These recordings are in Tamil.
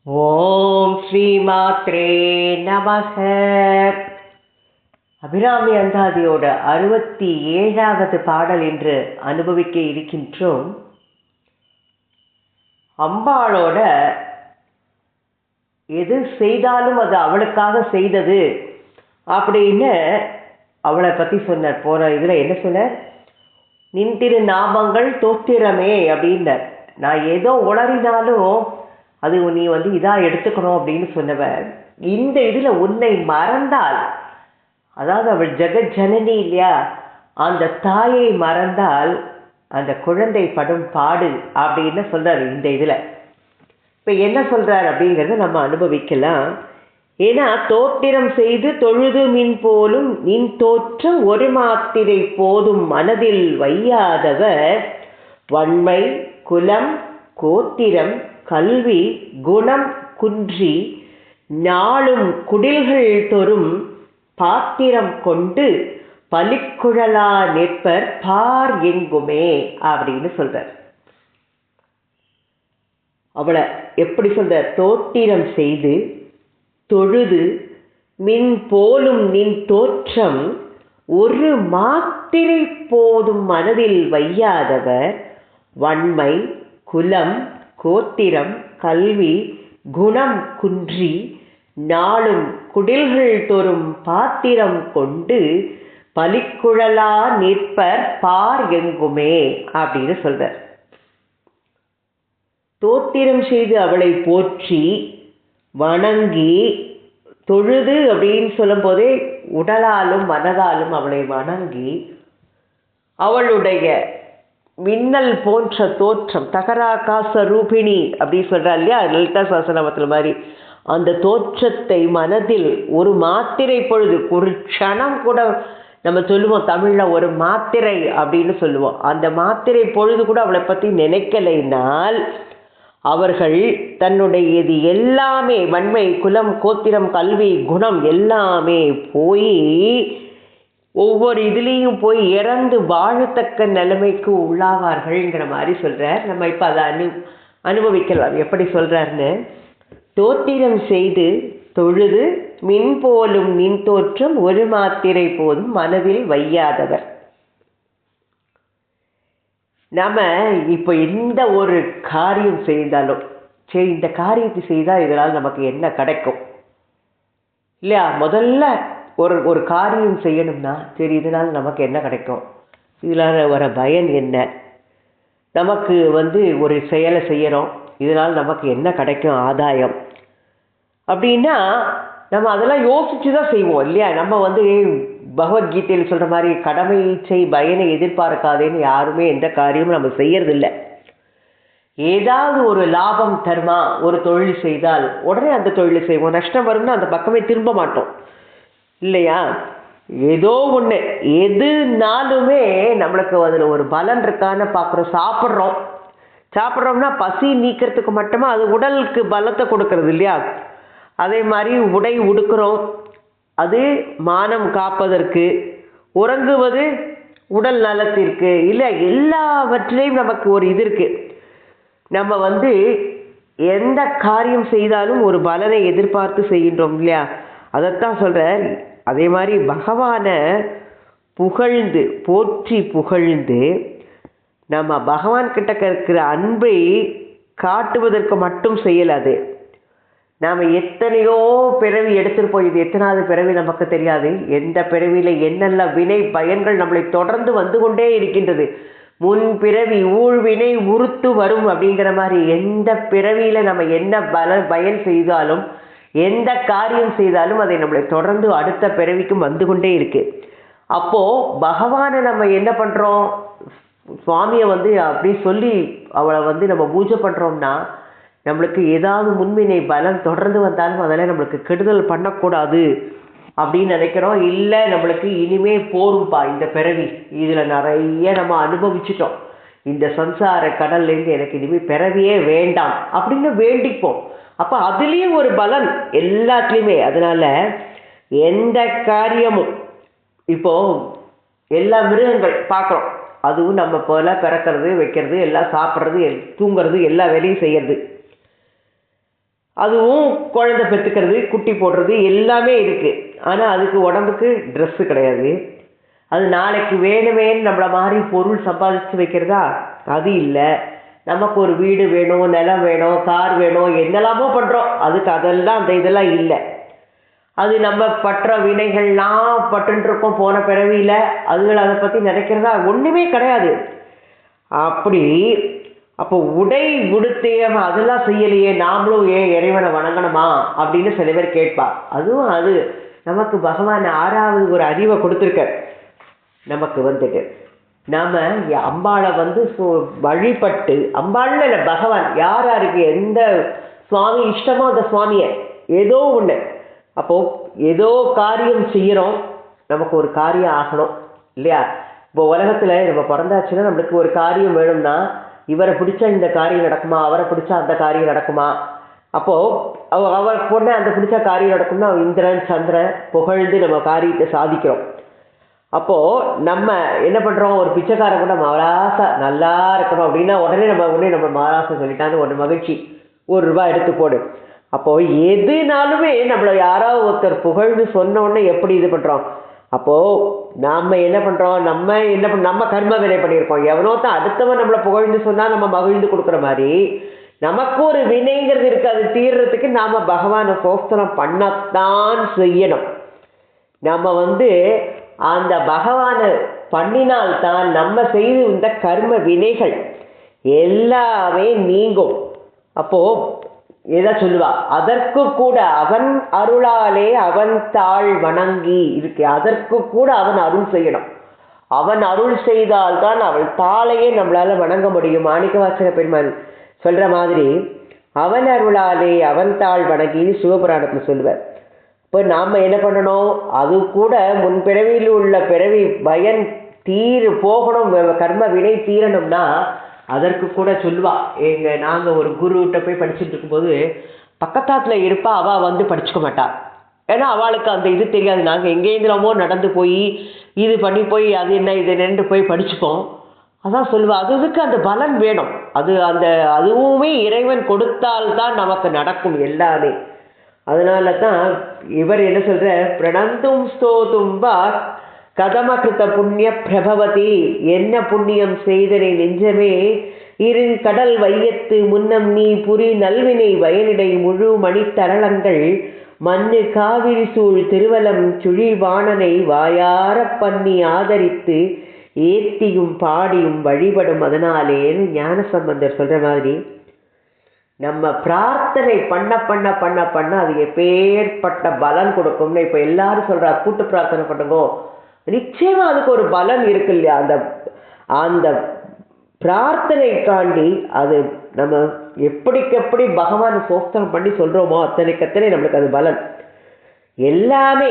ஓம் ஸ்ரீமாத்ரே நமக. அபிராமி அந்தாதியோட 67வது பாடல் என்று அனுபவிக்க இருக்கின்றோம். அம்பாளோட எது செய்தாலும் அது அவளுக்காக செய்தது அப்படின்னு அவளை பற்றி சொன்னார். போன இதில் என்ன சொன்னார்? நின் திரு நாமங்கள் தோத்திரமே அப்படின்னார். நான் ஏதோ உளறினாலும் அது நீ இதாக எடுத்துக்கணும் அப்படின்னு சொன்னவர். இந்த இதில் உன்னை மறந்தால், அதாவது அவள் ஜெகத் ஜனனி இல்லையா, அந்த தாயை மறந்தால் அந்த குழந்தை படும் பாடு அப்படின்னு சொல்கிறார் இந்த இதில். இப்போ என்ன சொல்கிறார் அப்படிங்கிறத நம்ம அனுபவிக்கலாம். ஏன்னா தோத்திரம் செய்து தொழுது மின் போலும் நின் தோற்றம் ஒரு மாத்திரை போதும் மனதில் வையாதவர் வன்மை குலம் கோத்திரம் கல்வி குணம் குன்றி நாளும் குடில்கள் தோறும் பாத்திரம் கொண்டு பலிக்குழலா நிற்பர் பார் எங்குமே அப்படின்னு சொல்றார். அவளை எப்படி சொல்றார்? தோத்திரம் செய்து தொழுது மின் போலும் நின் தோற்றம் ஒரு மாத்திரை போதும் மனதில் வையாதவர் வன்மை குலம் கோத்திரம் கல்வி குணம் குன்றி நாளும் குடில்கள் தோறும் பாத்திரம் கொண்டு பலிக்குழலா நிற்பர் பார் எங்குமே அப்படின்னு சொல்றார். தோத்திரம் செய்து அவளை போற்றி வணங்கி தொழுது அப்படின்னு சொல்லும் போதே உடலாலும் மனதாலும் அவளை வணங்கி அவளுடைய மின்னல் போன்ற தோற்றம் தகராகாச ரூபிணி அப்படின்னு சொல்கிறா இல்லையா, லலிதா சஹஸ்ரநாமத்தில் மாதிரி அந்த தோற்றத்தை மனதில் ஒரு மாத்திரை பொழுது, ஒரு க்ஷணம் கூட நம்ம சொல்லுவோம் தமிழில் ஒரு மாத்திரை அப்படின்னு சொல்லுவோம், அந்த மாத்திரை பொழுது கூட அவளை பற்றி நினைக்கலைனால் அவர்கள் தன்னுடைய இது எல்லாமே வன்மை குலம் கோத்திரம் கல்வி குணம் எல்லாமே போய் ஒவ்வொரு இதுலேயும் போய் இறந்து வாழத்தக்க நிலைமைக்கு உள்ளாவார்கள்ங்கிற மாதிரி சொல்கிறார். நம்ம இப்போ அதை அனுபவிக்கலாம். எப்படி சொல்கிறாருன்னு, தோத்திரம் செய்து தொழுது மின் போலும் நின் தோற்றம் ஒரு மாத்திரை போதும் மனதில் வையாதவர். நம்ம இப்போ எந்த ஒரு காரியம் செய்தாலும் சரி, இந்த காரியத்தை செய்தால் இதனால் நமக்கு என்ன கிடைக்கும் இல்லையா, முதல்ல ஒரு காரியம் செய்யணும்னா சரி இதனால் நமக்கு என்ன கிடைக்கும், இதனால் வர பயன் என்ன, நமக்கு ஒரு செயலை செய்யறோம் இதனால் நமக்கு என்ன கிடைக்கும் ஆதாயம் அப்படின்னா நம்ம அதெல்லாம் யோசிச்சு தான் செய்வோம் இல்லையா. நம்ம பகவத்கீதையில் சொல்கிற மாதிரி கடமை செய் பயனை எதிர்பார்க்காதேன்னு யாருமே எந்த காரியமும் நம்ம செய்யறதில்லை. ஏதாவது ஒரு லாபம் தருமா ஒரு தொழில் செய்தால் உடனே அந்த தொழிலை செய்வோம், நஷ்டம் வரும்னா அந்த பக்கமே திரும்ப மாட்டோம் இல்லையா. ஏதோ ஒன்று எதுனாலுமே நம்மளுக்கு அதில் ஒரு பலன் இருக்கான்னு பார்க்குறோம். சாப்பிட்றோம்னா பசி நீக்கிறதுக்கு மட்டுமா, அது உடலுக்கு பலத்தை கொடுக்கறது இல்லையா. அதே மாதிரி உடை உடுக்கிறோம், அது மானம் காப்பதற்கு, உறங்குவது உடல் நலத்திற்கு இல்லை, எல்லாவற்றிலையும் நமக்கு ஒரு இது இருக்குது. நம்ம எந்த காரியம் செய்தாலும் ஒரு பலனை எதிர்பார்த்து செய்கின்றோம் இல்லையா. அதைத்தான் சொல்கிறேன். அதே மாதிரி பகவானை புகழ்ந்து போற்றி புகழ்ந்து நம்ம பகவான்கிட்ட இருக்கிற அன்பை காட்டுவதற்கு மட்டும் செய்யலாது. நாம் எத்தனையோ பிறவி எடுத்துகிட்டு போய், இது எத்தனாவது பிறவி நமக்கு தெரியாது. எந்த பிறவியில் என்னென்ன வினை பயன்கள் நம்மளை தொடர்ந்து வந்து கொண்டே இருக்கின்றது. முன் பிறவி ஊழ்வினை உறுத்து வரும் அப்படிங்கிற மாதிரி எந்த பிறவியில் நம்ம என்ன பயன் செய்தாலும் எந்த காரியம் செய்தாலும் அதை நம்மளை தொடர்ந்து அடுத்த பிறவிக்கும் வந்து கொண்டே இருக்கு. அப்போது பகவானை நம்ம என்ன பண்ணுறோம், சுவாமியை அப்படி சொல்லி அவளை நம்ம பூஜை பண்ணுறோம்னா நம்மளுக்கு ஏதாவது முன்வினை பலன் தொடர்ந்து வந்தாலும் அதெல்லாம் நம்மளுக்கு கெடுதல் பண்ணக்கூடாது அப்படின்னு நினைக்கிறோம். இல்லை நம்மளுக்கு இனிமே போரும்பா இந்த பிறவி, இதில் நிறைய நம்ம அனுபவிச்சிட்டோம், இந்த சம்சார கடல்லேருந்து எனக்கு இனிமேல் பிறவியே வேண்டாம் அப்படின்னு வேண்டிப்போம். அப்போ அதுலேயும் ஒரு பலன் எல்லாத்துலேயுமே. அதனால் எந்த காரியமும் இப்போது எல்லா மிருகங்கள் பார்க்குறோம், அதுவும் நம்ம போல பிறக்கிறது வைக்கிறது எல்லாம் சாப்பிட்றது தூங்கிறது எல்லா வேலையும் செய்யறது. அதுவும் குழந்தை பெற்றுக்கிறது, குட்டி போடுறது எல்லாமே இருக்குது. ஆனால் அதுக்கு உடம்புக்கு ட்ரெஸ்ஸு கிடையாது. அது நாளைக்கு வேணுமேன்னு நம்மளை மாதிரி பொருள் சம்பாதிச்சு வைக்கிறதா? அது இல்லை. நமக்கு ஒரு வீடு வேணும், நிலம் வேணும், கார் வேணும், என்னெல்லாமோ பண்ணுறோம். அதுக்கு அதெல்லாம் அந்த இதெல்லாம் இல்லை. அது நம்ம பற்ற வினைகள்லாம் பட்டுருக்கோம் போன பிறவியில். அதுகள் அதை பற்றி நினைக்கிறதா? ஒன்றுமே கிடையாது. அப்படி அப்போ உடை உடுத்தேன் அதெல்லாம் செய்யலையே, நாமளும் ஏன் இறைவனை வணங்கணுமா அப்படின்னு சில பேர் கேட்பா. அதுவும் அது நமக்கு பகவான் 6வது ஒரு அறிவை கொடுத்துருக்க. நமக்கு வந்துட்டு நாம் அம்பாளை வழிபட்டு, அம்பாள்னு இல்லை, பகவான் யார் யாருக்கு எந்த சுவாமி இஷ்டமோ அந்த சுவாமியை ஏதோ ஒன்று. அப்போது ஏதோ காரியம் செய்கிறோம், நமக்கு ஒரு காரியம் ஆகணும் இல்லையா? இப்போ உலகத்தில் நம்ம பிறந்தாச்சுன்னா நம்மளுக்கு ஒரு காரியம் வேணும்னா, இவரை பிடிச்சா இந்த காரியம் நடக்குமா, அவரை பிடிச்சா அந்த காரியம் நடக்குமா? அப்போது அவர் பொண்ணை அந்த பிடிச்ச காரியம் நடக்கும்னா இந்திரன் சந்திரன் புகழ்ந்து நம்ம காரியத்தை சாதிக்கிறோம். அப்போது நம்ம என்ன பண்ணுறோம்? ஒரு பிச்சைக்காரன் கூட மகாராசா நல்லா இருக்கணும் அப்படின்னா உடனே நம்ம மகாராசா சொல்லிட்டான்னு ஒரு மகிழ்ச்சி, ₹1 எடுத்து போடு. அப்போது எதுனாலுமே நம்மளை யாராவது ஒருத்தர் புகழ்ந்து சொன்ன உடனே எப்படி இது பண்ணுறோம்? அப்போது நாம் என்ன பண்ணுறோம்? நம்ம கர்ம வினை பண்ணியிருக்கோம். எவனோ தான் அடுத்தவன் நம்மளை புகழ்ந்து சொன்னால் நம்ம மகிழ்ந்து கொடுக்குற மாதிரி நமக்கு ஒரு வினைங்கிறது இருக்குது. அது தீர்றதுக்கு நாம் பகவானை சோஸ்திரம் பண்ணத்தான் செய்யணும். நம்ம அந்த பகவானை பண்ணினால்தான் நம்ம செய்து இந்த கர்ம வினைகள் எல்லாமே நீங்கும். அப்போது ஏதா சொல்லுவா, அதற்கு கூட அவன் அருளாலே அவன் தாழ் வணங்கி இருக்கு. அதற்கு கூட அவன் அருள் செய்யணும். அவன் அருள் செய்தால்தான் அவள் தாளையே நம்மளால வணங்க முடியும். மாணிக்கவாசக பெருமான் சொல்ற மாதிரி அவன் அருளாலே அவன் தாழ் வணங்கின்னு சிவபுராணத்தில் சொல்லுவார். இப்போ நாம் என்ன பண்ணணும்? அது கூட முன்பிறவியில் உள்ள பிறவி பயன் போகணும், கர்ம வினை தீரணும்னா அதற்கு கூட சொல்லுவா. நாங்கள் ஒரு குருகிட்ட போய் படிச்சுட்டு இருக்கும்போது பக்கத்தாத்தில் இருப்பா, அவள் படிச்சுக்க மாட்டா. ஏன்னா அவளுக்கு அந்த இது தெரியாது. நாங்கள் எங்கேருந்துலாமோ நடந்து போய் இது பண்ணி போய் அது என்ன இது என்னென்று போய் படிச்சுப்போம். அதான் சொல்லுவா, அதுக்கு அந்த பலன் வேணும். அதுவுமே இறைவன் கொடுத்தால்தான் நமக்கு நடக்கும் எல்லாமே. அதனால தான் இவர் என்ன சொல்ற, பிரணந்தும் ஸ்தோதும் வா கதமகிருத்த புண்ணிய பிரபவதி. என்ன புண்ணியம் செய்தனை நெஞ்சமே, கடல் வையத்து முன்னம் நீ புரி நல்வினை வயனிடை முழு மணித்தரளங்கள் மண்ணு காவிரி சூழ் திருவலம் சுழி வாணனை வாயார பண்ணி ஆதரித்து ஏத்தியும் பாடியும் வழிபடும். அதனாலேன்னு ஞானசம்பந்தர் சொல்ற மாதிரி நம்ம பிரார்த்தனை பண்ண பண்ண பண்ண பண்ண அது எப்பேற்பட்ட பலன் கொடுக்கும்னு இப்போ எல்லாரும் சொல்றா, கூட்டு பிரார்த்தனை பண்ணுங்கோ. நிச்சயமா அதுக்கு ஒரு பலன் இருக்கு இல்லையா? அந்த பிரார்த்தனைக்காண்டி அது நம்ம எப்படி பகவானை சோஸ்திரம் பண்ணி சொல்றோமோ அத்தனை நம்மளுக்கு அது பலன். எல்லாமே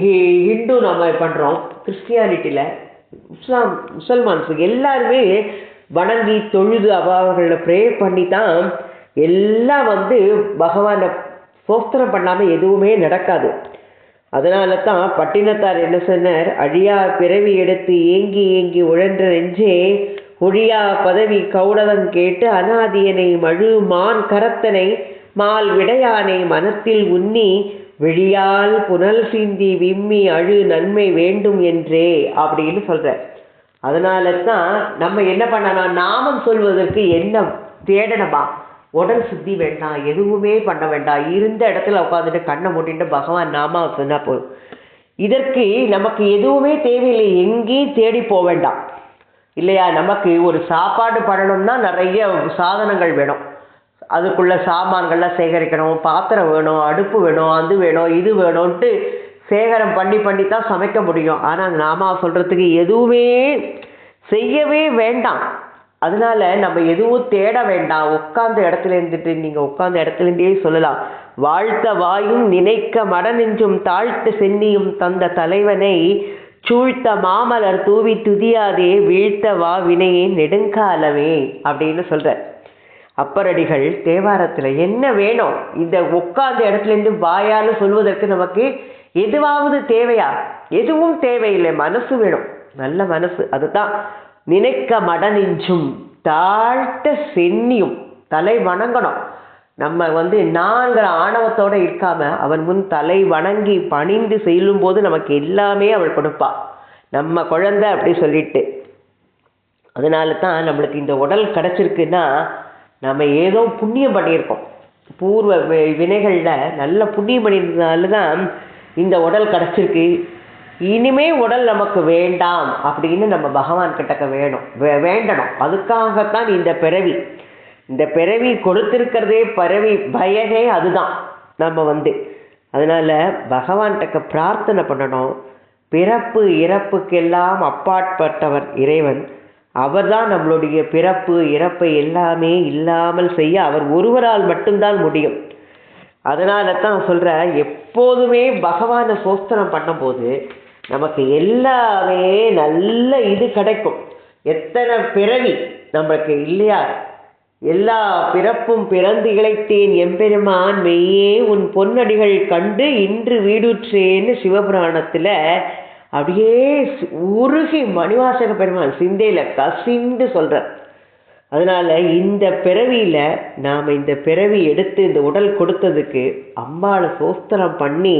ஹிந்து நம்ம பண்றோம், கிறிஸ்டியானிட்டியில முசல்மான்ஸுக்கு எல்லாருமே வணங்கி தொழுது அவர்களை ப்ரே பண்ணி தான் எல்லாம் பகவானை சோஸ்திரம் பண்ணாமல் எதுவுமே நடக்காது. அதனால தான் பட்டினத்தார் என்ன சொன்னார், அழியா பிறவி எடுத்து ஏங்கி ஏங்கி உழன்ற நெஞ்சே ஒழியா பதவி கௌடவன் கேட்டு அநாதியனை மழு மான் கரத்தனை மால் விடையானை மனத்தில் உன்னி விழியால் புனல் சிந்தி விம்மி அழு நன்மை வேண்டும் என்றே அப்படின்னு சொல்ற. அதனால தான் நம்ம என்ன பண்ணணும், நாமம் சொல்வதற்கு என்ன தேடணுமா? உடல் சுத்தி வேண்டாம், எதுவுமே பண்ண வேண்டாம். இருந்த இடத்துல உட்காந்துட்டு கண்ணை மூட்டிட்டு பகவான் நாமா சொன்னா போதும். இதற்கு நமக்கு எதுவுமே தேவையில்லை, எங்கேயும் தேடி போக வேண்டாம் இல்லையா? நமக்கு ஒரு சாப்பாடு பண்ணணும்னா நிறைய சாதனங்கள் வேணும். அதுக்குள்ள சாமான்கள்லாம் சேகரிக்கணும், பாத்திரம் வேணும், அடுப்பு வேணும், அது வேணும், இது வேணும்ன்ட்டு சேகரம் பண்ணி தான் சமைக்க முடியும். ஆனால் நாமா சொல்றதுக்கு எதுவுமே செய்யவே வேண்டாம். அதனால நம்ம எதுவும் தேட வேண்டாம். உட்கார்ந்த இடத்துல இருந்துட்டு நீங்கள் உட்கார்ந்த இடத்துல இருந்தே சொல்லலாம், வாழ்த்த வாயும் நினைக்க மடநெஞ்சும் தாழ்த்த சென்னியும் தந்த தலைவனை சூழ்த்த மாமலர் தூவி துதியாதே வீழ்த்த வா வினையே நெடுங்காலமே அப்படின்னு சொல்ற. அப்பரடிகள் தேவாரத்தில் என்ன வேணும்? இந்த உட்கார்ந்த இடத்துல இருந்து வாயான்னு சொல்வதற்கு நமக்கு எதுவாவது தேவையா? எதுவும் தேவையில்லை. மனசு வேணும், நல்ல மனசு. அதுதான் நினைக்க மடநெஞ்சும் தாழ்த்த சென்னியும், தலை வணங்கணும். நம்ம நான்கிற ஆணவத்தோடு இருக்காம அவன் முன் தலை வணங்கி பணிந்து செல்லும் போது நமக்கு எல்லாமே அவள் கொடுப்பா, நம்ம குழந்தை அப்படி சொல்லிட்டு. அதனால தான் நம்மளுக்கு இந்த உடல் கிடச்சிருக்குன்னா நம்ம ஏதோ புண்ணியம் பண்ணியிருக்கோம், பூர்வ வினைகளில் நல்ல புண்ணியம் பண்ணியிருந்தனால தான் இந்த உடல் கிடச்சிருக்கு. இனிமே உடல் நமக்கு வேண்டாம் அப்படின்னு நம்ம பகவான் கிட்டக்க வேண்டணும். அதுக்காகத்தான் இந்த பிறவி கொடுத்திருக்கிறதே பயனே அதுதான். நம்ம அதனால பகவான்கிட்ட பிரார்த்தனை பண்ணணும். பிறப்பு இறப்புக்கெல்லாம் அப்பாற்பட்டவர் இறைவன். அவர்தான் நம்மளுடைய பிறப்பு இறப்பை எல்லாமே இல்லாமல் செய்ய அவர் ஒருவரால் மட்டும்தான் முடியும். அதனால தான் சொல்கிறேன், எப்போதுமே பகவானை சோஸ்திரம் பண்ணும்போது நமக்கு எல்லாமே நல்ல இது கிடைக்கும். எத்தனை பிறவி நம்மளுக்கு இல்லையா, எல்லா பிறப்பும் பிறந்து இழைத்தேன் எம்பெருமான் மெய்யே உன் பொன்னடிகள் கண்டு இன்று வீடுற்றேன்னு சிவபுராணத்தில் அப்படியே உருகி மணிவாசக பெருமான் சிந்தையில் கசிந்து சொல்கிறார். அதனால் இந்த பிறவியில் நாம் இந்த பிறவி எடுத்து இந்த உடல் கொடுத்ததுக்கு அம்பாளை சோஸ்திரம் பண்ணி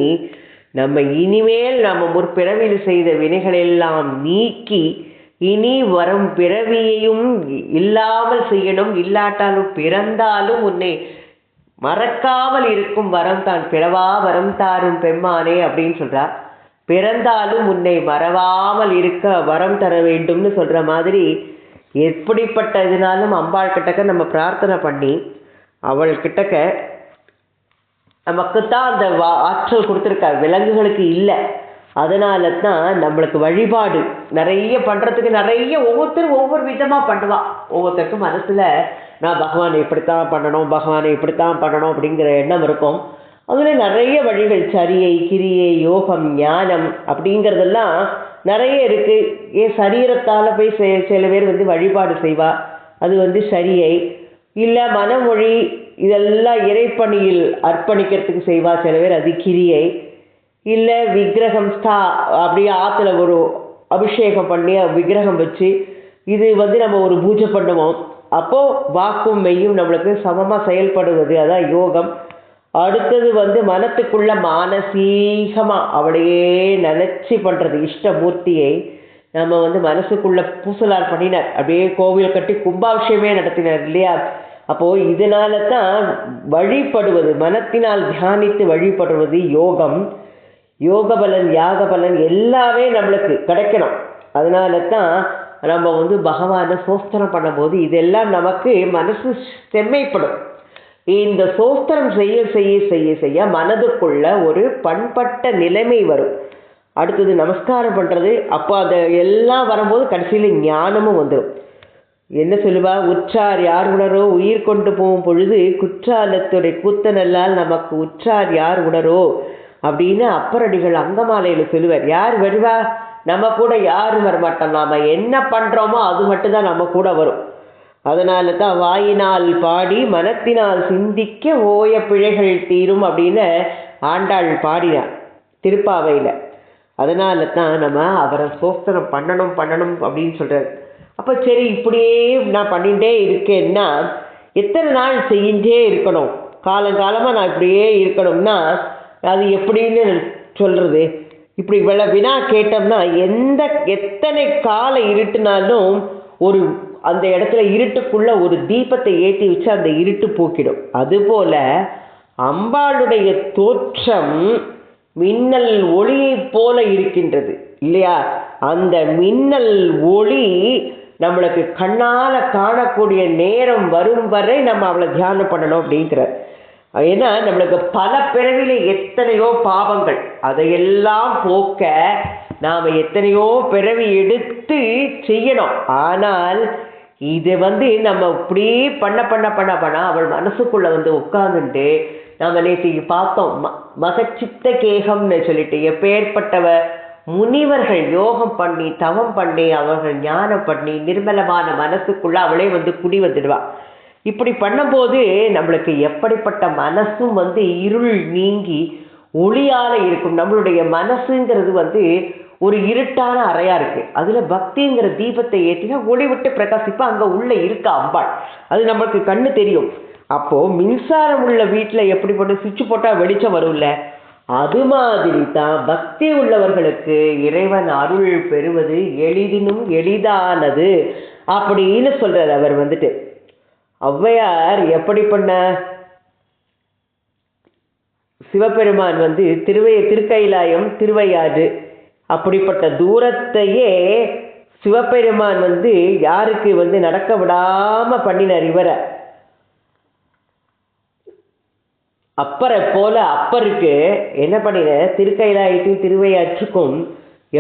நம்ம இனிமேல் நம்ம முற்பிறவியில் செய்த வினைகளெல்லாம் நீக்கி இனி வரும் பிறவியையும் இல்லாமல் செய்யணும். இல்லாட்டாலும் பிறந்தாலும் உன்னை மறக்காமல் இருக்கும் வரம் தான், பிறவா வரம் தாரும் பெம்மானே அப்படின்னு சொல்கிறார். பிறந்தாலும் உன்னை மறவாமல் இருக்க வரம் தர வேண்டும்னு சொல்கிற மாதிரி எப்படிப்பட்ட இதனாலும் அம்பாள் கிட்டக்க நம்ம பிரார்த்தனை பண்ணி அவள் கிட்டக்க நமக்குத்தான் அந்த ஆற்றல் கொடுத்துருக்கா, விலங்குகளுக்கு இல்லை. அதனால தான் நம்மளுக்கு வழிபாடு நிறைய பண்ணுறதுக்கு நிறைய ஒவ்வொருத்தரும் ஒவ்வொரு விதமாக பண்ணுவாள். ஒவ்வொருத்தருக்கும் மனசில் நான் பகவானை இப்படித்தான் பண்ணணும் அப்படிங்கிற எண்ணம் இருக்கும். அதில் நிறைய வழிகள், சரியை கிரியை யோகம் ஞானம் அப்படிங்கிறதெல்லாம் நிறைய இருக்குது. ஏன் சரீரத்தால் போய் சில பேர் வழிபாடு செய்வா, அது சரியை. இல்லை மனமொழி இதெல்லாம் இறைப்பணியில் அர்ப்பணிக்கிறதுக்கு செய்வா சில பேர், அது கிரியை. இல்லை விக்கிரகம் அப்படியே ஆற்றுல ஒரு அபிஷேகம் பண்ணி விக்கிரகம் வச்சு இது நம்ம ஒரு பூஜை பண்ணுவோம். அப்போது வாக்கும் மெய்யும் நம்மளுக்கு சமமாக செயல்படுவது, அதான் யோகம். அடுத்தது மனத்துக்குள்ள மானசீகமாக அவளையே நினச்சி பண்ணுறது, இஷ்டமூர்த்தியை நம்ம மனசுக்குள்ள பூசலார் பண்ணினார். அப்படியே கோவில் கட்டி கும்பாபிஷேகமே நடத்தினார் இல்லையா. அப்போது இதனால தான் வழிபடுவது, மனத்தினால் தியானித்து வழிபடுவது யோகம். யோக பலன் யாக பலன் எல்லாமே நம்மளுக்கு கிடைக்கணும். அதனால தான் நம்ம பகவானை சோஸ்திரம் பண்ணும்போது இதெல்லாம் நமக்கு மனசு செம்மைப்படும். இந்த சோஸ்திரம் செய்ய செய்ய செய்ய செய்ய மனதுக்குள்ள ஒரு பண்பட்ட நிலைமை வரும். அடுத்தது நமஸ்காரம் பண்ணுறது. அப்போ அதை எல்லாம் வரும்போது கடைசியில் ஞானமும் வந்துடும். என்ன சொல்லுவா, உற்றார் யார் உணரோ உயிர் கொண்டு போகும் பொழுது குற்றாலத்துடைய கூத்தனல்லால் நமக்கு உற்றார் யார் உணரோ அப்படின்னு அப்பரடிகள் அங்கமாலையில் சொல்லுவார். யார் வருவா, நம்ம கூட யாரும் வரமாட்டோம். நாம் என்ன பண்ணுறோமோ அது மட்டும்தான் நம்ம கூட வரும். அதனால தான் வாயினால் பாடி மனத்தினால் சிந்திக்க ஓய பிழைகள் தீரும் அப்படின்னு ஆண்டாள் பாடினார் திருப்பாவையில். அதனால தான் நம்ம அவரை சோஸ்திரம் பண்ணணும் அப்படின்னு சொல்கிறார். அப்போ சரி, இப்படியே நான் பண்ணிகிட்டே இருக்கேன்னா எத்தனை நாள் செஞ்சுட்டே இருக்கணும், காலங்காலமாக நான் இப்படியே இருக்கணும்னா அது எப்படின்னு சொல்கிறது? இப்படி வினா கேட்டோம்னா எத்தனை கால இருட்டுனாலும் ஒரு அந்த இடத்துல இருட்டுக்குள்ள ஒரு தீபத்தை ஏற்றி வச்சு அந்த இருட்டு போக்கிடும். அதுபோல அம்பாளுடைய தோற்றம் மின்னல் ஒளியை போல இருக்கின்றது இல்லையா. அந்த மின்னல் ஒளி நம்மளுக்கு கண்ணால் காணக்கூடிய நேரம் வரும் வரை நம்ம அவளை தியானம் பண்ணணும் அப்படிங்கிறார். ஏன்னா நம்மளுக்கு பல பிறவில எத்தனையோ பாவங்கள், அதையெல்லாம் போக்க நாம் எத்தனையோ பிறவி எடுத்து செய்யணும். ஆனால் இது நம்ம இப்படி பண்ண அவள் மனசுக்குள்ள உட்கார்ந்துட்டு நம்ம நேற்று பார்த்தோம் மகச்சித்த கேகம்னு சொல்லிட்டு எப்பேற்பட்டவ முனிவர்கள் யோகம் பண்ணி தவம் பண்ணி அவர்கள் ஞானம் பண்ணி நிர்மலமான மனசுக்குள்ள அவளே குடி வந்துடுவா. இப்படி பண்ணும்போது நம்மளுக்கு எப்படிப்பட்ட மனசும் இருள் நீங்கி ஒளியால இருக்கும். நம்மளுடைய மனசுங்கிறது ஒரு இருட்டான அறையா இருக்கு. அதுல பக்திங்கிற தீபத்தை ஏற்றினா ஒளி விட்டு பிரகாசிப்பா. அங்க உள்ள இருக்கா அம்பாள், அது நம்மளுக்கு கண்ணு தெரியும். அப்போது மின்சாரம் உள்ள வீட்டில் எப்படி போட்டு சுவிட்ச் போட்டால் வெளிச்சம் வரும்ல, அது மாதிரி தான் பக்தி உள்ளவர்களுக்கு இறைவன் அருள் பெறுவது எளிதினும் எளிதானது அப்படின்னு சொல்றார். அவர் வந்துட்டு ஔவையார் எப்படி பண்ண, சிவபெருமான் வந்து திருக்கைலாயம் திருவையாறு அப்படிப்பட்ட தூரத்தையே சிவபெருமான் வந்து யாருக்கு வந்து நடக்க விடாம பண்ணினார் இவரை. அப்பரை போல அப்பருக்கு என்ன பண்ணின, திருக்கைலாயத்தையும் திருவையாற்றுக்கும்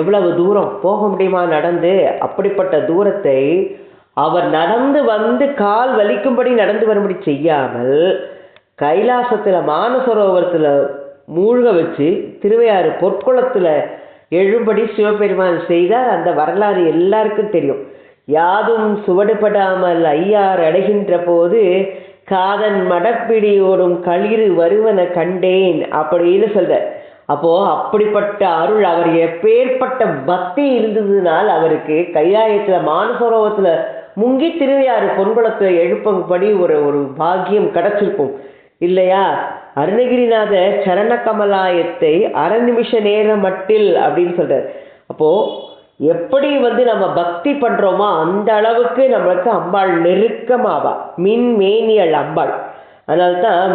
எவ்வளவு தூரம் போக முடியுமா நடந்து, அப்படிப்பட்ட தூரத்தை அவர் நடந்து வந்து கால் வலிக்கும்படி நடந்து வரும்படி செய்யாமல் கைலாசத்தில் மானசரோவரத்தில் மூழ்க வச்சு திருவையாறு பொற்குளத்தில் எழும்படி சிவபெருமான் செய்தார். அந்த வரலாறு எல்லாருக்கும் தெரியும். யாதும் சுவடுபடாமல் ஐயார் அடைகின்ற போது காதன் மடப்பிடியோடும் களிறு வருவன கண்டேன் அப்படின்னு சொல்ற. அப்போ அப்படிப்பட்ட அருள், அவர் எப்பேற்பட்ட பக்தி இருந்ததுனால் அவருக்கு கைலாயத்தில் மானசரோவரத்தில் முங்கி திருவையாறு பொன்குளத்தை எழுப்பும்படி ஒரு பாக்கியம் கிடைச்சிருக்கும் இல்லையா. அருணகிரிநாதர் சரண கமலாயத்தை அரை நிமிஷ நேரம் மட்டில் அப்படின்னு சொல்றார். அப்போ எப்படி வந்து நம்ம பக்தி பண்றோமோ அந்த அளவுக்கு நம்மளுக்கு அம்பாள் நெருக்கமாவா, மின்மேனியல் அம்பாள். அதனால்தான்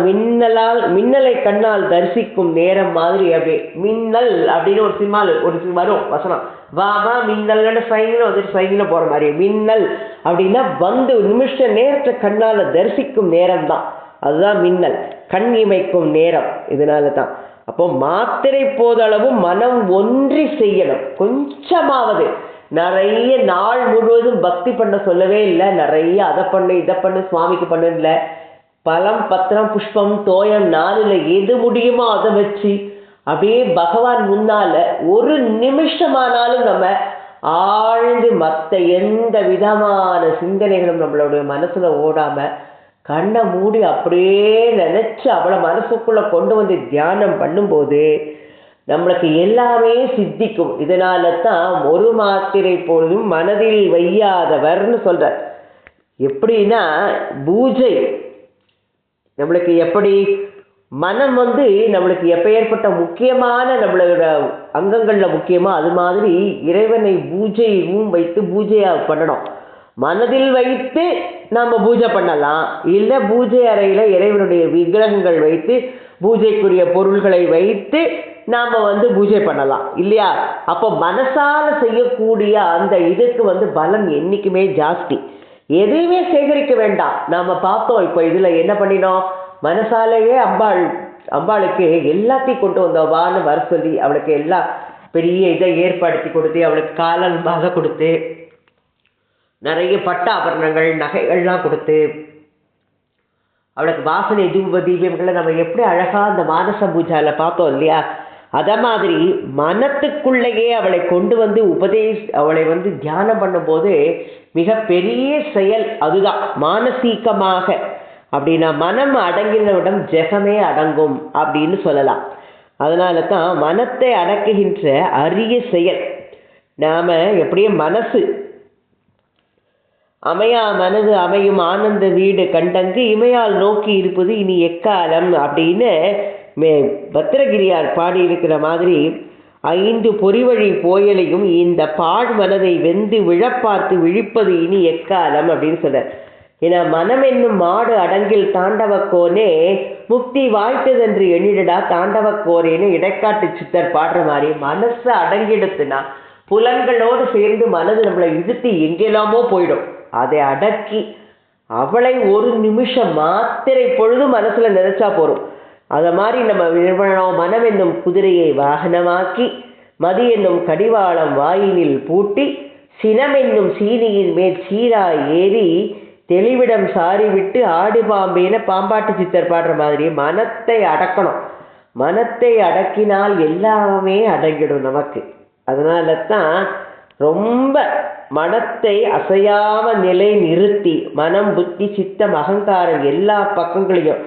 மின்னலை கண்ணால் தரிசிக்கும் நேரம் மாதிரி அப்படியே மின்னல் அப்படின்னு ஒரு சினிமாவில் ஒரு வரும் வசனம், வாமா மின்னல்னு சைனில் வந்துட்டு சைனில் போகிற மாதிரி மின்னல் அப்படின்னா வந்து நிமிஷ நேரத்தை கண்ணால் தரிசிக்கும் நேரம் தான், அதுதான் மின்னல், கண் இமைக்கும் நேரம். இதனால தான் அப்போ மாத்திரை போதளவு மனம் ஒன்றி செய்யணும். கொஞ்சமாவது, நிறைய நாள் முழுவதும் பக்தி பண்ண சொல்லவே இல்லை, நிறைய அதை பண்ணு இதை பண்ணு சுவாமிக்கு பண்ணு இல்லை. பழம் பத்திரம் புஷ்பம் தோயம் 4 எது முடியுமோ அதை வச்சு அப்படியே பகவான் முன்னால ஒரு நிமிஷமானாலும் நம்ம ஆழ்ந்து மற்ற எந்த விதமான சிந்தனைகளும் நம்மளுடைய மனசுல ஓடாம கண்ணை மூடி அப்படியே நினைச்சு அவளை மனசுக்குள்ள கொண்டு வந்து தியானம் பண்ணும்போது நம்மளுக்கு எல்லாமே சித்திக்கும். இதனால தான் ஒரு மாத்திரை பொழுதும் மனதில் வையாதவர்னு சொல்றார். எப்படின்னா பூஜை நம்மளுக்கு எப்படி மனம் வந்து நம்மளுக்கு எப்பேற்பட்ட முக்கியமான நம்மளோட அங்கங்களில் முக்கியமோ அது மாதிரி இறைவனை பூஜையும் வைத்து பூஜையாக பண்ணணும். மனதில் வைத்து நாம் பூஜை பண்ணலாம், இல்லை பூஜை அறையில் இறைவனுடைய விக்கிரகங்கள் வைத்து பூஜைக்குரிய பொருள்களை வைத்து நாம் வந்து பூஜை பண்ணலாம் இல்லையா. அப்போ மனசால செய்யக்கூடிய அந்த இதுக்கு வந்து பலம் என்றைக்குமே ஜாஸ்தி. எதையுமே சேகரிக்க வேண்டாம். நாம் பார்த்தோம் இப்போ இதில் என்ன பண்ணினோம், மனசாலேயே அம்பாளுக்கு எல்லாத்தையும் கொண்டு வந்தவான்னு வர சொல்லி அவளுக்கு எல்லா பெரிய இதை ஏற்படுத்தி கொடுத்து அவளுக்கு காலமாக கொடுத்து நிறைய பட்ட ஆபரணங்கள் நகைகள்லாம் கொடுத்து அவளுக்கு வாசனை தூப தீபங்களை நம்ம எப்படி அழகாக அந்த மானச பூஜாவில் பார்த்தோம் இல்லையா. அதை மாதிரி மனத்துக்குள்ளேயே அவளை கொண்டு வந்து அவளை வந்து தியானம் பண்ணும்போது மிகப்பெரிய செயல் அதுதான் மானசீகமாக. அப்படின்னா மனம் அடங்கினவிடம் ஜெகமே அடங்கும் அப்படின்னு சொல்லலாம். அதனால தான் மனத்தை அடக்குகின்ற அரிய செயல். நாம் எப்படியே மனசு அமையா மனது அமையும் ஆனந்த வீடு கண்டங்கு இமையால் நோக்கி இருப்பது இனி எக்காலம் அப்படின்னு பத்திரகிரியார் பாடியிருக்கிற மாதிரி 5 பொறிவழி போயலையும் இந்த பாழ் மனதை வெந்து விழப்பார்த்து விழிப்பது இனி எக்காலம் அப்படின்னு சொல்றார். ஏன்னா மனம் என்னும் மாடு அடங்கில் தாண்டவக்கோனே முக்தி வாய்த்ததென்று எண்ணிடடா தாண்டவக்கோரேன்னு இடைக்காட்டு சித்தர் பாடுற மாதிரி மனசை அடங்கிடுத்துனா புலன்களோடு சேர்ந்து மனது நம்மளை இழுத்து எங்கெல்லாமோ போயிடும். அதை அடக்கி அவளை ஒரு நிமிஷம் மாத்திரை பொழுதும் மனசுல நினைச்சா போறோம். அதை மாதிரி நம்ம நிறுவனம் மனம் என்னும் குதிரையை வாகனமாக்கி மதி என்னும் கடிவாளம் வாயினில் பூட்டி சினம் என்னும் சீனியின் மேல் சீராய் ஏறி தெளிவிடம் சாரி விட்டு ஆடு பாம்பேன பாம்பாட்டு சித்தர் பாடுற மாதிரி மனத்தை அடக்கணும். மனத்தை அடக்கினால் எல்லாமே அடங்கிடும் நமக்கு. அதனால தான் ரொம்ப மனத்தை அசையாம நிலை நிறுத்தி மனம் புத்தி சித்தம் அகங்காரம் எல்லா பக்கங்களையும்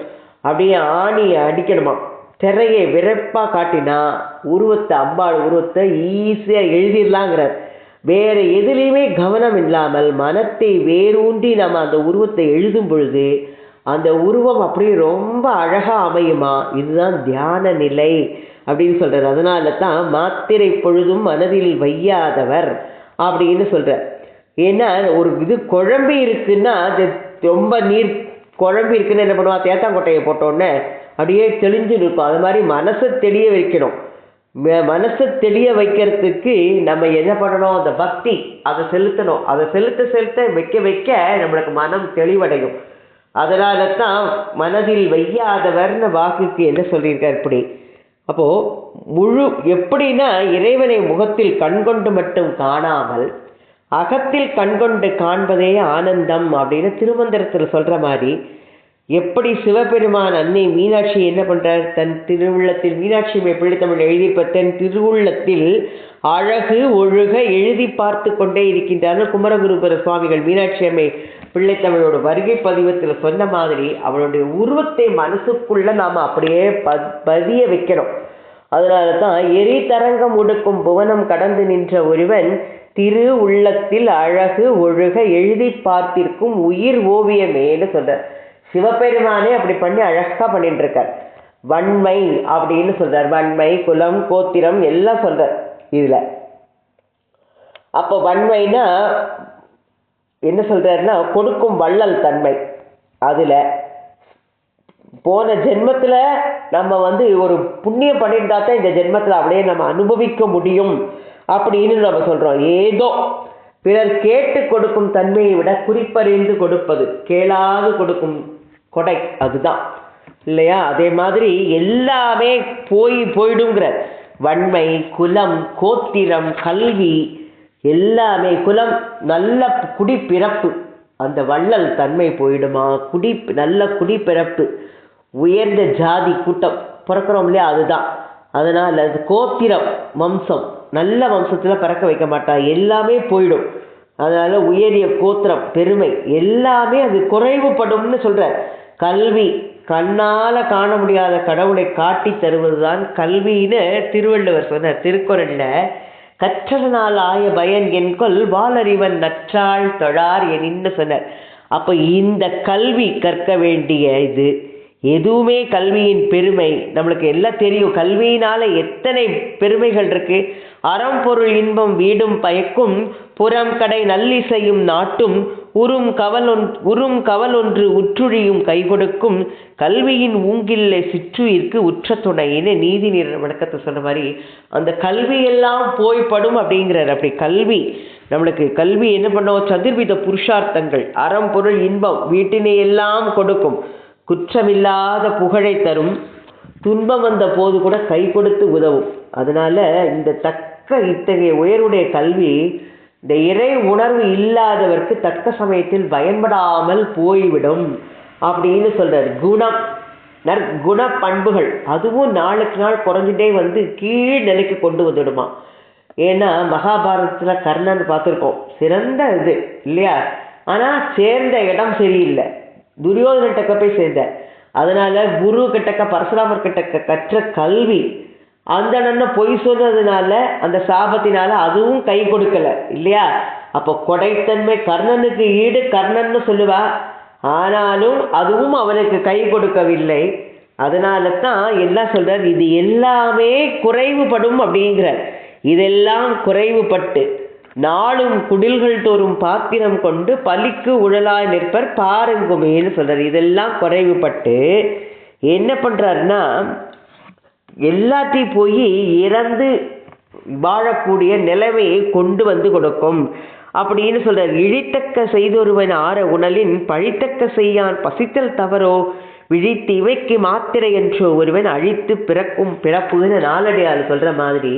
அப்படியே ஆணி அடிக்கணுமா. திரையை விரைப்பாக காட்டினா உருவத்தை அம்பாள் உருவத்தை ஈஸியாக எழுதிடலாங்கிறார். வேறு எதுலேயுமே கவனம் இல்லாமல் மனத்தை வேரூன்றி நம்ம அந்த உருவத்தை எழுதும் பொழுது அந்த உருவம் அப்படியே ரொம்ப அழகாக அமையுமா. இதுதான் தியான நிலை அப்படின்னு சொல்கிறார். அதனால தான் மாத்திரை பொழுதும் மனதில் வையாதவர் அப்படின்னு சொல்கிறார். ஏன்னா ஒரு இது குழம்பு இருக்குன்னா அது ரொம்ப நீர் குழம்பு இருக்குன்னு என்ன பண்ணுவா, தேத்தாங்கொட்டையை போட்டோன்னே அப்படியே தெளிஞ்சு இருக்கும். அது மாதிரி மனசை தெளிய வைக்கணும். மனசை தெளிய வைக்கிறதுக்கு நம்ம என்ன பண்ணணும், அந்த பக்தி அதை செலுத்தணும். அதை செலுத்த வைக்க வைக்க நம்மளுக்கு மனம் தெளிவடையும். அதனால தான் மனதில் வையாதவர்னு வாக்குக்கு என்ன சொல்லியிருக்கார் இப்படி. அப்போது எப்படின்னா இறைவனை முகத்தில் கண்கொண்டு மட்டும் காணாமல் அகத்தில் கண்கொண்டு காண்பதே ஆனந்தம் அப்படின்னு திருமந்திரத்தில் சொல்கிற மாதிரி, எப்படி சிவபெருமான் அன்னை மீனாட்சி என்ன பண்ணுறார், தன் திருவுள்ளத்தில் மீனாட்சியை பிள்ளைத்தமிழ் எழுதிப்ப தன் திருவுள்ளத்தில் அழகு ஒழுக எழுதி பார்த்து கொண்டே இருக்கின்றார் குமரகுருபர சுவாமிகள் மீனாட்சி அம்மை பிள்ளைத்தமிழோட வருகை பதிவத்தில் சொன்ன மாதிரி அவளுடைய உருவத்தை மனசுக்குள்ள நாம் அப்படியே பதிய வைக்கணும். அதனால தான் எரிதரங்கம் உடுக்கும் புவனம் கடந்து நின்ற ஒருவன் திரு உள்ளத்தில் அழகு ஒழுக எழுதி பார்த்திருக்கும் உயிர் ஓவியமேன்னு சொல்றார். சிவபெருமானே அப்படி பண்ணி அழகா பண்ணிட்டு இருக்கார். வன்மை அப்படின்னு சொல்றார். வன்மை, குலம், கோத்திரம் எல்லாம் சொல்றார் இதுல. அப்போ வன்மைனா என்ன சொல்றாருன்னா கொடுக்கும் வள்ளல் தன்மை. அதுல போன ஜென்மத்துல நம்ம ஒரு புண்ணியம் பண்ணியிருந்தா தான் இந்த ஜென்மத்துல அப்படியே நம்ம அனுபவிக்க முடியும் அப்படின்னு நம்ம சொல்றோம். ஏதோ பிறர் கேட்டு கொடுக்கும் தன்மையை விட குறிப்பறிந்து கொடுப்பது, கேளாது கொடுக்கும் கொடை, அதுதான் இல்லையா. அதே மாதிரி எல்லாமே போயிடுங்கிற வன்மை, குலம், கோத்திரம், கல்வி எல்லாமே. குலம் நல்ல குடிப்பிறப்பு, அந்த வள்ளல் தன்மை போயிடுமா. நல்ல குடிப்பிறப்பு, உயர்ந்த ஜாதி கூட்டம் பிறக்கிறோம் இல்லையா, அதுதான். அதனால் அது கோத்திரம், வம்சம், நல்ல வம்சத்தில் பிறக்க வைக்க மாட்டா, எல்லாமே போயிடும். அதனால் உயரிய கோத்திரம், பெருமை எல்லாமே அது குறைவுபடும்னு சொல்கிறார். கல்வி, கண்ணால் காண முடியாத கடவுளை காட்டி தருவது தான் கல்வின்னு திருவள்ளுவர் சொன்னார் திருக்குறளில். கற்றதனால் ஆய பயன் என்கொல் வாலறிவன் நற்றாள் தொழார் எனின்னு சொன்னார். அப்போ இந்த கல்வி கற்க வேண்டிய இது எதுவுமே கல்வியின் பெருமை நம்மளுக்கு எல்லாம் தெரியும். கல்வியினால எத்தனை பெருமைகள் இருக்கு. அறம் பொருள் இன்பம் வீடும் பயக்கும் புறம் கடை நல்லிசையும் நாட்டும் உறும் கவல் ஒன்று உற்றுழியும் கை கொடுக்கும் கல்வியின் ஊங்கில்லை சிற்றுயிர்க்கு உற்ற துணைன்னு நீதி வணக்கத்தை சொன்ன மாதிரி அந்த கல்வியெல்லாம் போய்படும் அப்படிங்கிறார். அப்படி கல்வி நம்மளுக்கு கல்வி என்ன பண்ணோம், சதுர்வித புருஷார்த்தங்கள், அறம் பொருள் இன்பம் வீட்டினை எல்லாம் கொடுக்கும், குற்றமில்லாத புகழை தரும், துன்பம் வந்த போது கூட கை கொடுத்து உதவும். அதனால இந்த இத்தகைய உயர்வுடைய கல்வி இந்த இறை உணர்வு இல்லாதவருக்கு தக்க சமயத்தில் பயன்படாமல் போய்விடும் அப்படின்னு சொல்றார். நற்குண பண்புகள் அதுவும் நாளுக்கு நாள் குறைஞ்சிட்டே கீழ் நிலைக்கு கொண்டு வந்துடுமா. ஏன்னா மகாபாரதத்தில் கர்ணன் பார்த்துருக்கோம், சிறந்த இது இல்லையா, ஆனால் சேர்ந்த இடம் சரியில்லை, துரியோதனட்டக்க போய் சேர்ந்த. அதனால குரு கிட்டக்க பரசுராமர் கிட்டக்க கற்ற கல்வி அந்த பொய் சொன்னதுனால அந்த சாபத்தினால அதுவும் கை கொடுக்கல இல்லையா. அப்போ கொடைத்தன்மை கர்ணனுக்கு ஈடு கர்ணன்னு சொல்லுவா, ஆனாலும் அதுவும் அவனுக்கு கை கொடுக்கவில்லை. அதனால தான் எல்லாம் சொல்றார், இது எல்லாமே குறைவுபடும் அப்படிங்கிறார். இதெல்லாம் குறைவுபட்டு நாளும் குடில்கள் தோறும் பாத்திரம் கொண்டு பலிக்கு உழலாய் நிற்பர் பாருங்குமேன்னு சொல்றார். இதெல்லாம் குறைவுபட்டு என்ன பண்றாருன்னா எல்லாத்தையும் போய் இறந்து வாழக்கூடிய நிலைமையை கொண்டு கொடுக்கும் அப்படின்னு சொல்றார். இழித்தக்க செய்தொருவன் ஆற உணலின் பழித்தக்க செய்யான் பசித்தல் தவறோ விழித்து இவைக்கு மாத்திரை என்றோ ஒருவன் அழித்து பிறக்கும் பிறப்புன்னு நாலடியால் சொல்ற மாதிரி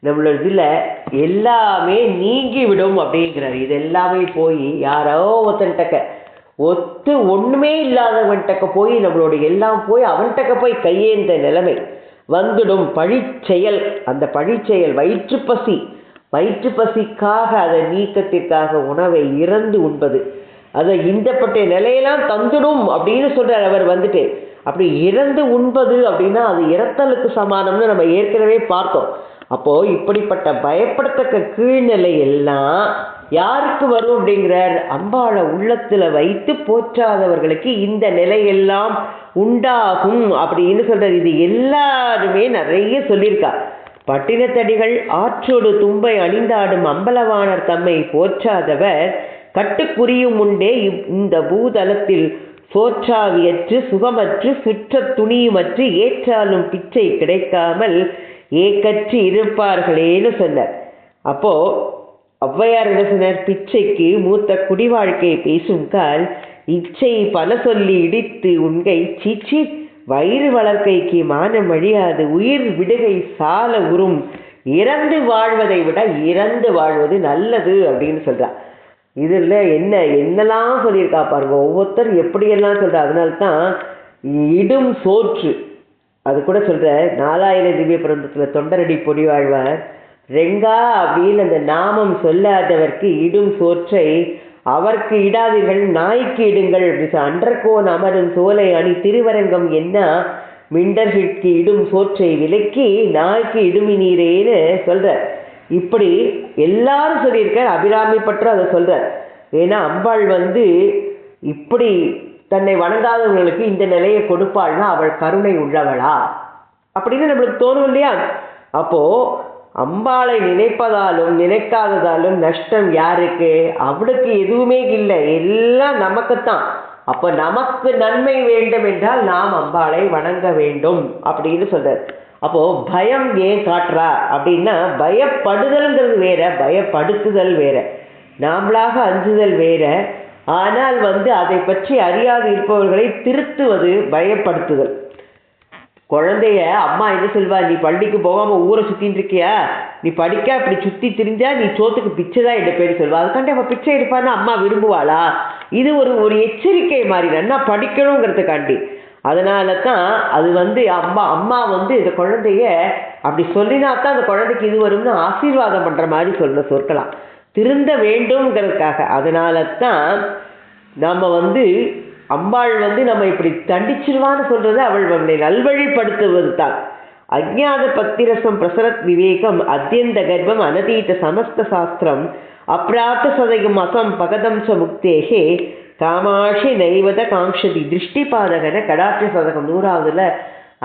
நம்மளோட இதில் எல்லாமே நீங்கி விடும் அப்படிங்கிறார். இது எல்லாமே போய் யாரோ ஒருத்தன்டக்க ஒன்றுமே இல்லாதவன்டக்க போய் நம்மளோட எல்லாம் போய் அவன்கிட்ட போய் கையேந்த நிலைமை வந்துடும். பழிச்செயல், அந்த பழிச்செயல் வயிற்று பசிக்காக அதை நீக்கத்திற்காக உணவை இறந்து உண்பது, அதை இந்தப்பட்ட நிலையெல்லாம் தந்துடும் அப்படின்னு சொல்றார் அவர். அப்படி இறந்து உண்பது அப்படின்னா அது இறத்தலுக்கு சமானம்னு நம்ம ஏற்கனவே பார்த்தோம். அப்போ இப்படிப்பட்ட பயப்படத்தக்க கீழ்நிலை எல்லாம் யாருக்கு வரும் அப்படிங்கிறார்? அம்பாளை உள்ளத்துல வைத்து போற்றாதவர்களுக்கு இந்த நிலையெல்லாம் உண்டாகும் அப்படின்னு சொல்றார். இது எல்லாருமே நிறைய சொல்லியிருக்கா. பட்டினத்தடிகள் ஆற்றோடு தும்பை அணிந்தாடும் அம்பலவாணர் தம்மை போற்றாதவர் கட்டுக்குறியும் உண்டே இந்த பூதலத்தில் சோற்றாவியற்று சுகமற்று சுற்ற துணியுமற்று ஏற்றாலும் பிச்சை கிடைக்காமல் ஏக்கற்று இருப்பார்களேன்னு சொன்னார். அப்போ ஔவையார் என்ன சொன்னார்? பிச்சைக்கு மூத்த குடி வாழ்க்கையை பேசும் கால் இச்சை பல சொல்லி இடித்து உண்கை சீச்சி வயிறு வளர்க்கைக்கு மானம் அழியாது உயிர் விடுகை சால உறும் இறந்து வாழ்வதை விட இறந்து வாழ்வது நல்லது அப்படின்னு சொல்றா. இதில் என்னெல்லாம் சொல்லியிருக்கா பாருங்க. ஒவ்வொருத்தர் எப்படியெல்லாம் சொல்கிறா. அதனால்தான் இடும் சோற்று அது கூட சொல்கிற 4000 திவ்ய பிரபந்தத்தில் தொண்டரடி பொடிவாழ்வார் ரெங்கா அப்படின்னு அந்த நாமம் சொல்லாதவர்க்கு இடும் சோற்றை அவர்க்கு இடாதீர்கள் நாய்க்கு இடுங்கள் அப்படி அன்றக்கோன் அமரும் சோலை அணி திருவரங்கம் என்ன மிண்டர்கிற்கு இடும் சோற்றை விலக்கி நாய்க்கு இடுமி நீரேன்னு சொல்ற. இப்படி எல்லாரும் சொல்லியிருக்கார். அபிராமி பற்றும் அதை சொல்றார். ஏன்னா அம்பாள் இப்படி தன்னை வணங்காதவர்களுக்கு இந்த நிலையை கொடுப்பாள்னா அவள் கருணை உள்ளவளா அப்படின்னு நம்மளுக்கு தோணும் இல்லையா? அப்போ அம்பாளை நினைப்பதாலும் நினைக்காததாலும் நஷ்டம் யாருக்கு? அவளுக்கு எதுவுமே இல்லை, எல்லாம் நமக்குத்தான். அப்போ நமக்கு நன்மை வேண்டும் என்றால் நாம் அம்பாளை வணங்க வேண்டும் அப்படின்னு சொல்றார். அப்போ பயம் ஏன் காட்டுறா அப்படின்னா, பயப்படுதல்ங்கிறது வேற, பயப்படுத்துதல் வேற, நாமளாக அஞ்சுதல் வேற. ஆனால் அதை பற்றி அறியாது இருப்பவர்களை திருத்துவது பயப்படுத்துதல். குழந்தைய அம்மா என்ன சொல்வா? நீ பள்ளிக்கு போகாம ஊரை சுத்தின்னு இருக்கியா, நீ படிக்க இப்படி சுத்தி திரிஞ்சா நீ சோத்துக்கு பிச்சை தான் எடுப்பேன்னு சொல்வா. அதுக்காண்டி அவன் பிச்சை எடுப்பான்னு அம்மா விரும்புவாளா? இது ஒரு எச்சரிக்கை மாதிரி நல்லா படிக்கணுங்கிறதுக்காண்டி. அதனால தான் அது அம்மா இந்த குழந்தைய அப்படி சொல்லினா தான் அந்த குழந்தைக்கு இது வரும்னு ஆசீர்வாதம் பண்ற மாதிரி சொல்ற சொற்கலாம் திருந்த வேண்டும்ங்கிறதுக்காக. அதனால தான் நம்ம அம்பாள் நம்ம இப்படி தண்டிச்சிருவான்னு சொல்றது அவளை நல்வழிப்படுத்துவது தான். அஜ்ஞாத பத்திரசம் பிரசரத் விவேகம் அத்தியந்த கர்ப்பம் அனதீத சமஸ்த சாஸ்திரம் அப்ராப்த சதயம் அசம் பகதம் ச முக்தேகே காமாஷி நைவத காங்ஷதி திருஷ்டி பாதகன கடாட்ச சதகம் 100வதுல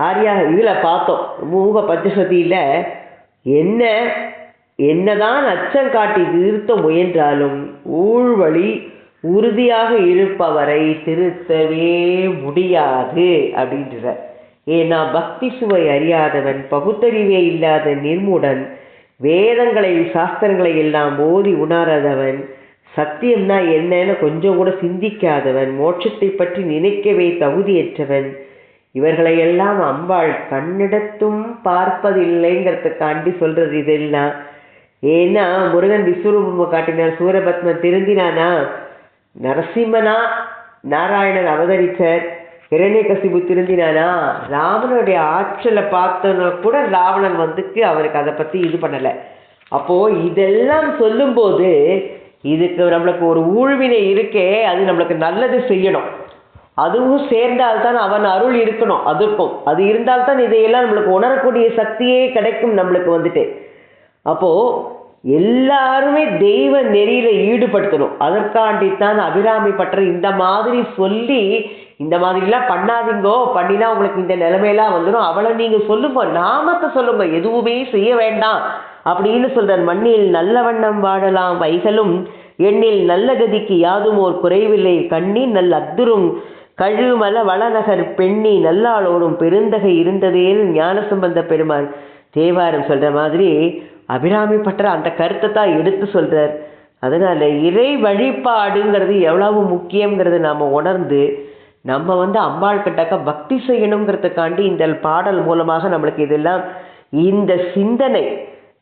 ஆரியா இதில் பார்த்தோம். மூக பஞ்சசதியில் என்னதான் அச்சம் காட்டி நிறுத்த முயன்றாலும் ஊழ்வழி உறுதியாக இருப்பவரை திருத்தவே முடியாது அப்படின்ற. ஏன்னா பக்தி சுவை அறியாதவன் பகுத்தறிவே இல்லாத நிர்மூடன் வேதங்களை சாஸ்திரங்களை எல்லாம் ஓதி உணராதவன் சத்தியம்னா என்னன்னு கொஞ்சம் கூட சிந்திக்காதவன் மோட்சத்தை பற்றி நினைக்கவே தகுதியற்றவன் இவர்களையெல்லாம் அம்பாள் கண்ணிடத்தும் பார்ப்பதில்லைங்கிறதுக்காண்டி சொல்றது இதெல்லாம். ஏன்னா முருகன் விஸ்வரூபம் காட்டினார், சூரபத்மன் திருந்தினானா, நரசிம்மனா நாராயணன் அவதரிச்சார், இரண்யகசிபு திருந்தினானா, ராவணனுடைய ஆற்றலை பார்த்தன கூட ராவணன் அவருக்கு அதை பற்றி இது பண்ணலை. அப்போது இதெல்லாம் சொல்லும்போது இதுக்கு நம்மளுக்கு ஒரு ஊழ்வினை இருக்கே, அது நம்மளுக்கு நல்லது செய்யணும், அதுவும் சேர்ந்தால்தான் அவன் அருள் இருக்கணும், அதுக்கும் அது இருந்தால்தான் இதையெல்லாம் நம்மளுக்கு உணரக்கூடிய சக்தியே கிடைக்கும் நம்மளுக்கு அப்போது எல்லாருமே தெய்வ நெறியில ஈடுபடுத்தணும். அதற்காண்டித்தான் அபிராமி பற்ற இந்த மாதிரி சொல்லி இந்த மாதிரிலாம் பண்ணாதீங்கோ, பண்ணினா உங்களுக்கு இந்த நிலைமையெல்லாம் வந்துடும், அவளை நீங்கள் சொல்லுங்க, நாமத்தை சொல்லுங்க, எதுவுமே செய்ய வேண்டாம் அப்படின்னு சொல்றார். மண்ணில் நல்ல வண்ணம் வாழலாம் வைகளும் எண்ணில் நல்ல கதிக்கு யாதும் ஓர் குறைவில்லை கண்ணின் நல்ல அத்துரும் கழுமல வளநகர் பெண்ணி நல்லாளோடும் பெருந்தகை இருந்ததேன்னு ஞானசம்பந்த பெருமான் தேவாரம் சொல்ற மாதிரி அபிராமி பற்ற அந்த கருத்தை தான் எடுத்து சொல்றார். அதனால இறை வழிபாடுங்கிறது எவ்வளவு முக்கியங்கிறது நாம் உணர்ந்து நம்ம அம்பாள் கிட்டக்க பக்தி செய்யணுங்கிறதுக்காண்டி இந்த பாடல் மூலமாக நம்மளுக்கு இதெல்லாம் இந்த சிந்தனை,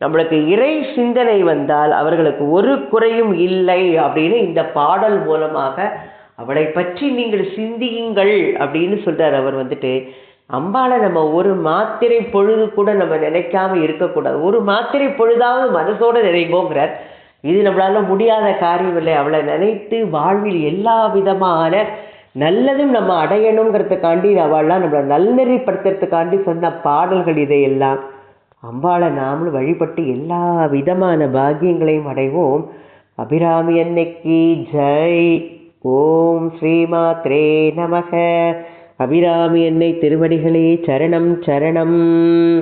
நம்மளுக்கு இறை சிந்தனை வந்தால் அவர்களுக்கு ஒரு குறையும் இல்லை அப்படின்னு இந்த பாடல் மூலமாக அவளை பற்றி நீங்கள் சிந்தியுங்கள் அப்படின்னு சொல்றார். அவர் அம்பாளை நம்ம ஒரு மாத்திரை பொழுது கூட நம்ம நினைக்காம இருக்கக்கூடாது, ஒரு மாத்திரை பொழுதாவது மனசோட நினைப்போங்கிறார். இது நம்மளால முடியாத காரியம் இல்லை. அவளை நினைத்து வாழ்வில் எல்லா விதமான நல்லதும் நம்ம அடையணுங்கிறதுக்காண்டி அவள்லாம் நம்மளை நல்நெறிப்படுத்துறதுக்காண்டி சொன்ன பாடல்கள். இதையெல்லாம் அம்பாளை நாமளும் வழிபட்டு எல்லா விதமான பாக்கியங்களையும் அடைவோம். அபிராமி அன்னைக்கு ஜெய். ஓம் ஸ்ரீமாத்ரே நமக. அபிராமி அன்னை திருவடிகளே சரணம் சரணம்.